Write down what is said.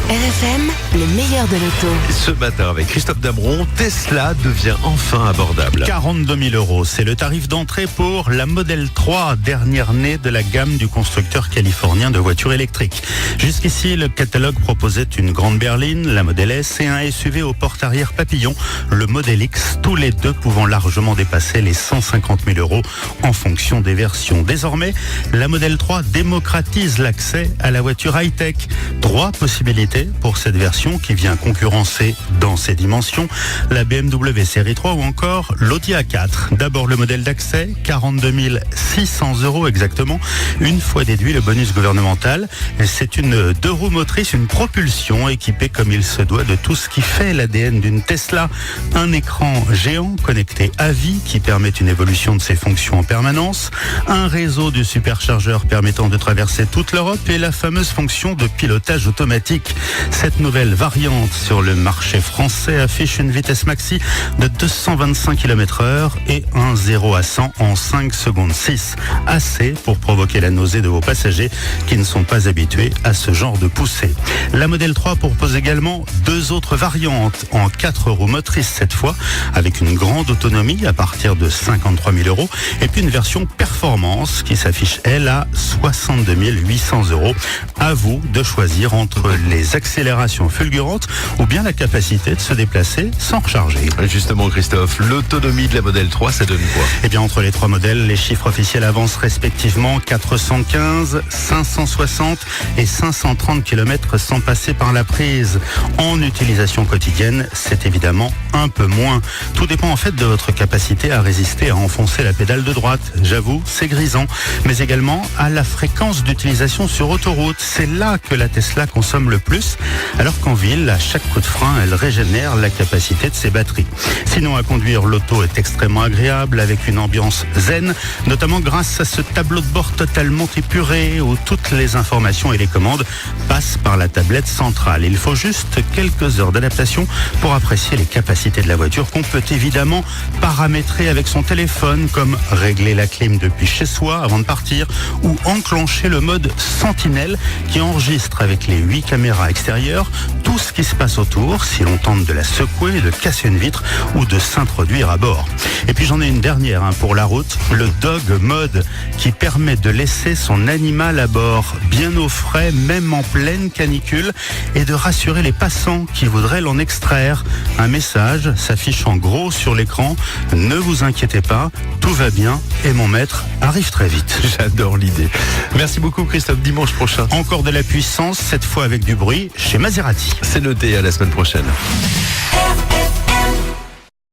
RFM, le meilleur de l'auto. Ce matin, avec Christophe Damron, Tesla devient enfin abordable. 42 000 €, c'est le tarif d'entrée pour la Model 3, dernière née de la gamme du constructeur californien de voitures électriques. Jusqu'ici, le catalogue proposait une grande berline, la Model S, et un SUV au porte-arrière papillon, le Model X, tous les deux pouvant largement dépasser les 150 000 € en fonction des versions. Désormais, la Model 3 démocratise l'accès à la voiture high-tech. 3 possibilités pour cette version qui vient concurrencer dans ses dimensions la BMW série 3 ou encore l'Audi A4. D'abord le modèle d'accès, 42 600 € exactement, une fois déduit le bonus gouvernemental. C'est une 2 roues motrices, une propulsion équipée comme il se doit de tout ce qui fait l'ADN d'une Tesla. Un écran géant connecté à vie qui permet une évolution de ses fonctions en permanence, un réseau de superchargeurs permettant de traverser toute l'Europe et la fameuse fonction de pilotage automatique. Cette nouvelle variante sur le marché français affiche une vitesse maxi de 225 km/h et un 0 à 100 en 5 secondes 6. Assez pour provoquer la nausée de vos passagers qui ne sont pas habitués à ce genre de poussée. La Model 3 propose également 2 autres variantes en 4 roues motrices cette fois, avec une grande autonomie à partir de 53 000 € et puis une version performance qui s'affiche elle à 62 800 €. À vous de choisir entre les accélérations fulgurantes ou bien la capacité de se déplacer sans recharger. Justement Christophe, l'autonomie de la Model 3, ça donne quoi? Eh bien entre les 3 modèles, les chiffres officiels avancent respectivement 415, 560 et 530 km sans passer par la prise. En utilisation quotidienne, c'est évidemment un peu moins. Tout dépend en fait de votre capacité à résister à enfoncer la pédale de droite. J'avoue, c'est grisant. Mais également à la fréquence d'utilisation sur autoroute. C'est là que la Tesla consomme le plus, alors qu'en ville, à chaque coup de frein, elle régénère la capacité de ses batteries. Sinon, à conduire, l'auto est extrêmement agréable, avec une ambiance zen, notamment grâce à ce tableau de bord totalement épuré, où toutes les informations et les commandes passent par la tablette centrale. Il faut juste quelques heures d'adaptation pour apprécier les capacités de la voiture, qu'on peut évidemment paramétrer avec son téléphone, comme régler la clim depuis chez soi avant de partir, ou enclencher le mode sentinelle qui enregistre avec les 8 caméras extérieures tout ce qui se passe autour si l'on tente de la secouer, de casser une vitre ou de s'introduire à bord. Et puis j'en ai une dernière pour la route, le Dog Mode qui permet de laisser son animal à bord bien au frais, même en pleine canicule, et de rassurer les passants qui voudraient l'en extraire. Un message s'affiche en gros sur l'écran: ne vous inquiétez pas, tout va bien et mon maître arrive très vite. J'adore l'idée. Merci beaucoup Christophe, dimanche prochain. Encore de la puissance, cette fois avec du bruit, chez Maserati. C'est noté, à la semaine prochaine.